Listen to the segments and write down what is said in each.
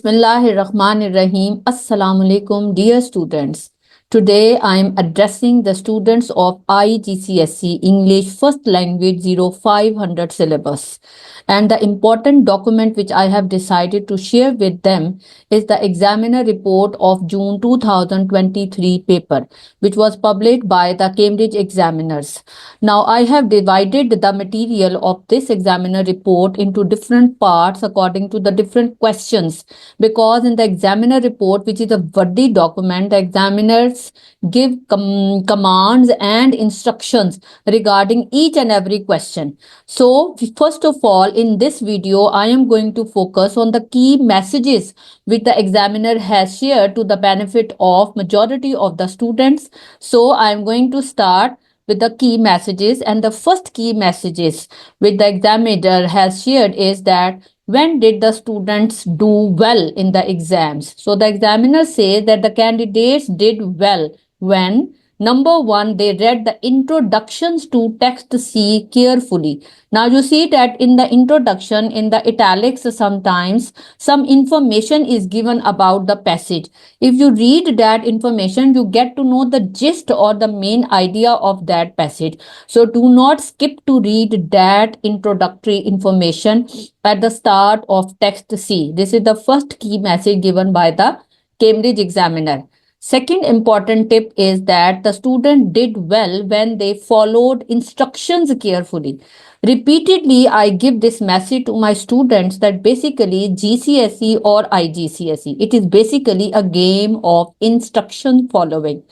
Bismillahirrahmanirrahim. Assalamu alaikum, dear students. Today I am addressing the students of IGCSE English First Language 0500 syllabus. And the important document which I have decided to share with them is the examiner report of June 2023 paper, which was published by the Cambridge examiners. Now I have divided the material of this examiner report into different parts according to the different questions, because in the examiner report, which is a wordy document, the examiners give commands and instructions regarding each and every question. So first of all, in this video I am going to focus on the key messages which the examiner has shared to the benefit of majority of the students. So I am going to start with the key messages, and the first key messages which the examiner has shared is that when did the students do well in the exams? So the examiner says that the candidates did well when number one, they read the introductions to text C carefully. Now you see that in the introduction, in the italics, sometimes some information is given about the passage. If you read that information, you get to know the gist or the main idea of that passage. So do not skip to read that introductory information at the start of text C. This is the first key message given by the Cambridge examiner. Second important tip is that the student did well when they followed instructions carefully. Repeatedly, I give this message to my students that basically GCSE or IGCSE, it is basically a game of instruction following.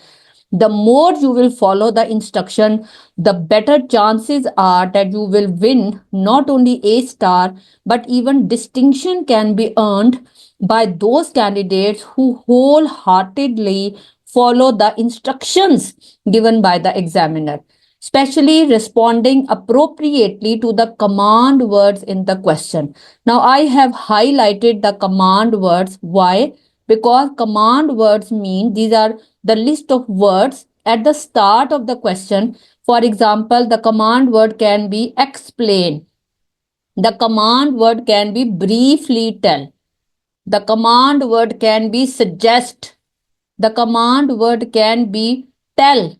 The more you will follow the instruction, the better chances are that you will win not only A star, but even distinction can be earned by those candidates who wholeheartedly follow the instructions given by the examiner, especially responding appropriately to the command words in the question. Now, I have highlighted the command words. Why? Because command words mean these are the list of words at the start of the question. For example, the command word can be explain. The command word can be briefly tell. The command word can be suggest. The command word can be tell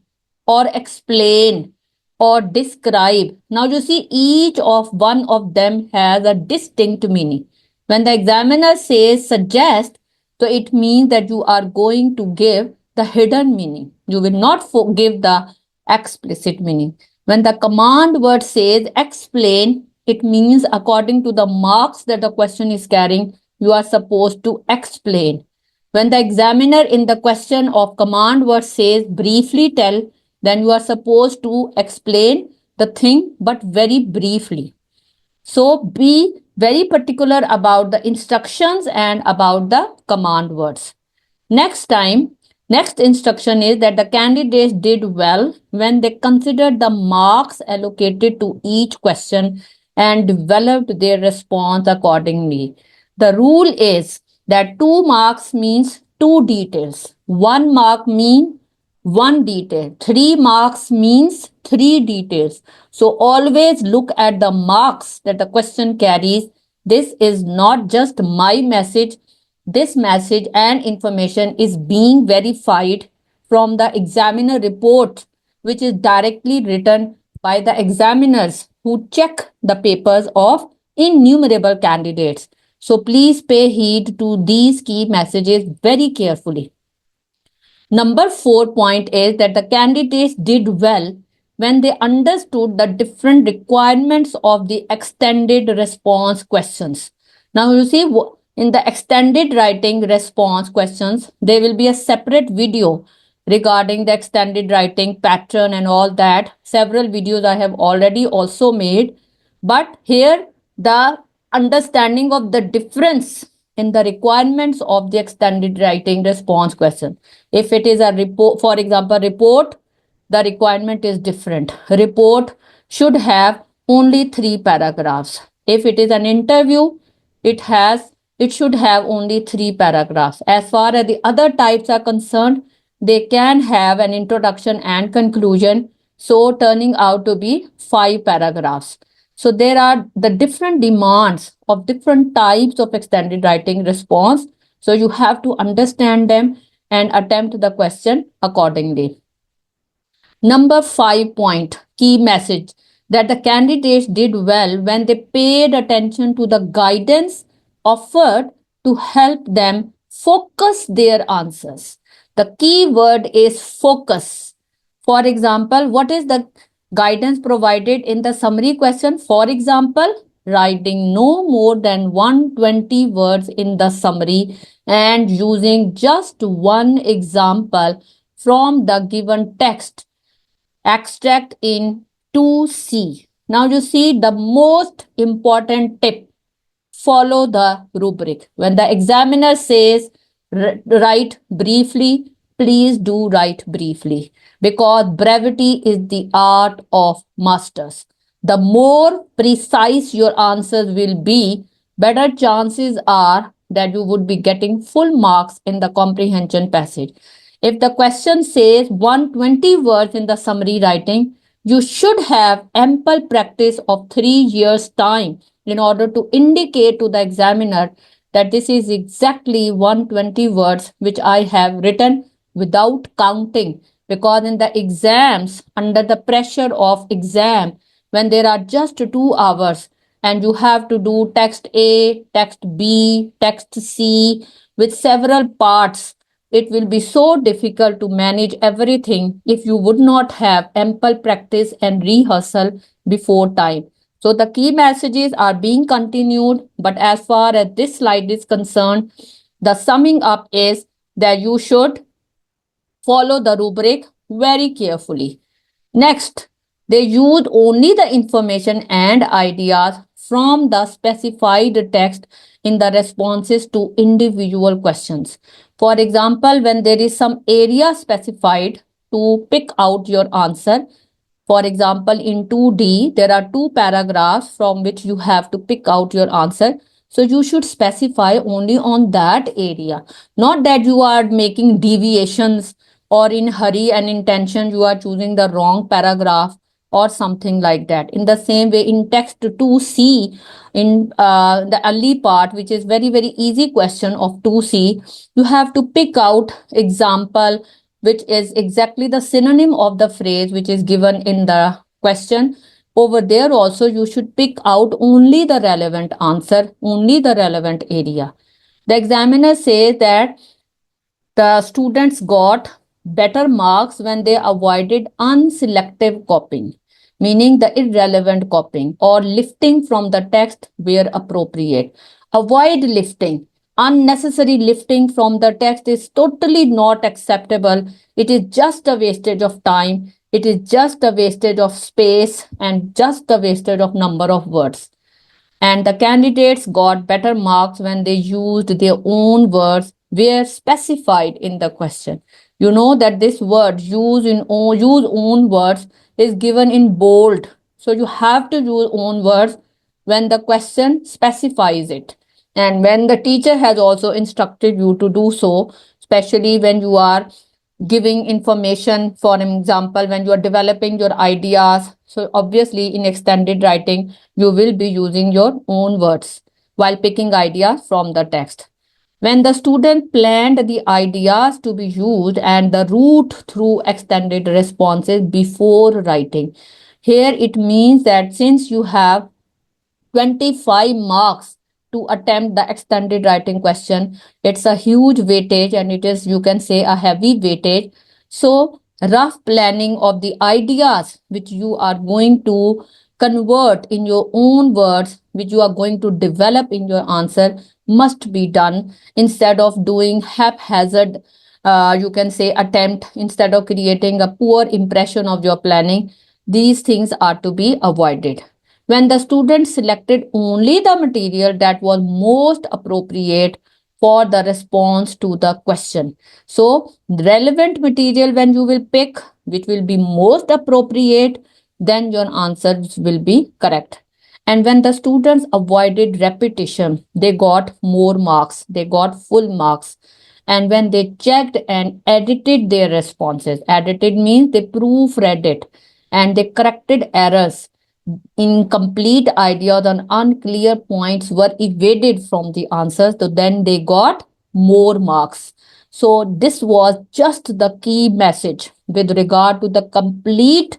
or explain or describe. Now you see each of one of them has a distinct meaning. When the examiner says suggest, so it means that you are going to give the hidden meaning. You will not give the explicit meaning. When the command word says explain, it means according to the marks that the question is carrying, you are supposed to explain. When the examiner in the question of command word says briefly tell, then you are supposed to explain the thing but very briefly. So be very particular about the instructions and about the command words. Next instruction is that the candidates did well when they considered the marks allocated to each question and developed their response accordingly. The rule is that 2 marks means 2 details. 1 mark means 1 detail. 3 marks means 3 details. So always look at the marks that the question carries. This is not just my message. This message and information is being verified from the examiner report, which is directly written by the examiners who check the papers of innumerable candidates. So please pay heed to these key messages very carefully. Number 4 point is that the candidates did well when they understood the different requirements of the extended response questions. Now you see in the extended writing response questions, there will be a separate video regarding the extended writing pattern and all that. Several videos I have already also made, but here the understanding of the difference in the requirements of the extended writing response question. If it is a report, for example, report, the requirement is different. Report should have only 3 paragraphs. If it is an interview, it should have only 3 paragraphs. As far as the other types are concerned, they can have an introduction and conclusion, so turning out to be 5 paragraphs. So there are the different demands of different types of extended writing response So you have to understand them and attempt the question accordingly. Number 5 point key message that the candidates did well when they paid attention to the guidance offered to help them focus their answers. The key word is focus. For example, what is the guidance provided in the summary question? For example, writing no more than 120 words in the summary and using just one example from the given text extract in 2C. Now you see the most important tip, follow the rubric. When the examiner says write briefly, please do write briefly because brevity is the art of masters. The more precise your answers will be, better chances are that you would be getting full marks in the comprehension passage. If the question says 120 words in the summary writing, you should have ample practice of 3 years' time in order to indicate to the examiner that this is exactly 120 words which I have written without counting. Because in the exams, under the pressure of exam, when there are just 2 hours and you have to do text A, text B, text C with several parts, it will be so difficult to manage everything if you would not have ample practice and rehearsal before time. So the key messages are being continued, but as far as this slide is concerned, the summing up is that you should follow the rubric very carefully. Next, they used only the information and ideas from the specified text in the responses to individual questions. For example, when there is some area specified to pick out your answer, for example, in 2D, there are 2 paragraphs from which you have to pick out your answer. So you should specify only on that area, not that you are making deviations or in hurry and intention you are choosing the wrong paragraph or something like that. In the same way, in text 2C, in the early part, which is very, very easy question of 2C, you have to pick out example which is exactly the synonym of the phrase which is given in the question. Over there also you should pick out only the relevant answer, only the relevant area. The examiner says that the students got better marks when they avoided unselective copying, meaning the irrelevant copying or lifting from the text where appropriate. Avoid lifting. Unnecessary lifting from the text is totally not acceptable. It is just a wastage of time. It is just a wastage of space and just a wastage of number of words. And the candidates got better marks when they used their own words were specified in the question. You know that this word use own words is given in bold. So you have to use own words when the question specifies it. And when the teacher has also instructed you to do so, especially when you are giving information, for example, when you are developing your ideas. So obviously in extended writing, you will be using your own words while picking ideas from the text. When the student planned the ideas to be used and the route through extended responses before writing, here it means that since you have 25 marks to attempt the extended writing question, it's a huge weightage and it is, you can say, a heavy weightage. So rough planning of the ideas which you are going to convert in your own words, which you are going to develop in your answer, must be done instead of doing haphazard, you can say, attempt, instead of creating a poor impression of your planning. These things are to be avoided. When the student selected only the material that was most appropriate for the response to the question. So relevant material when you will pick, which will be most appropriate, then your answers will be correct. And when the students avoided repetition, they got more marks, they got full marks. And when they checked and edited their responses, edited means they proofread it and they corrected errors, incomplete ideas and unclear points were evaded from the answers, so then they got more marks. So this was just the key message with regard to the complete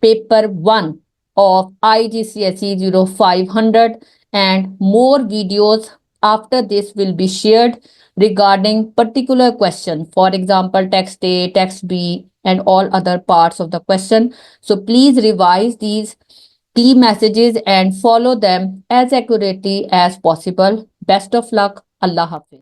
paper 1 of IGCSE 0500, and more videos after this will be shared regarding particular question, for example text A, text B, and all other parts of the question. So please revise these key messages and follow them as accurately as possible. Best of luck. Allah Hafiz.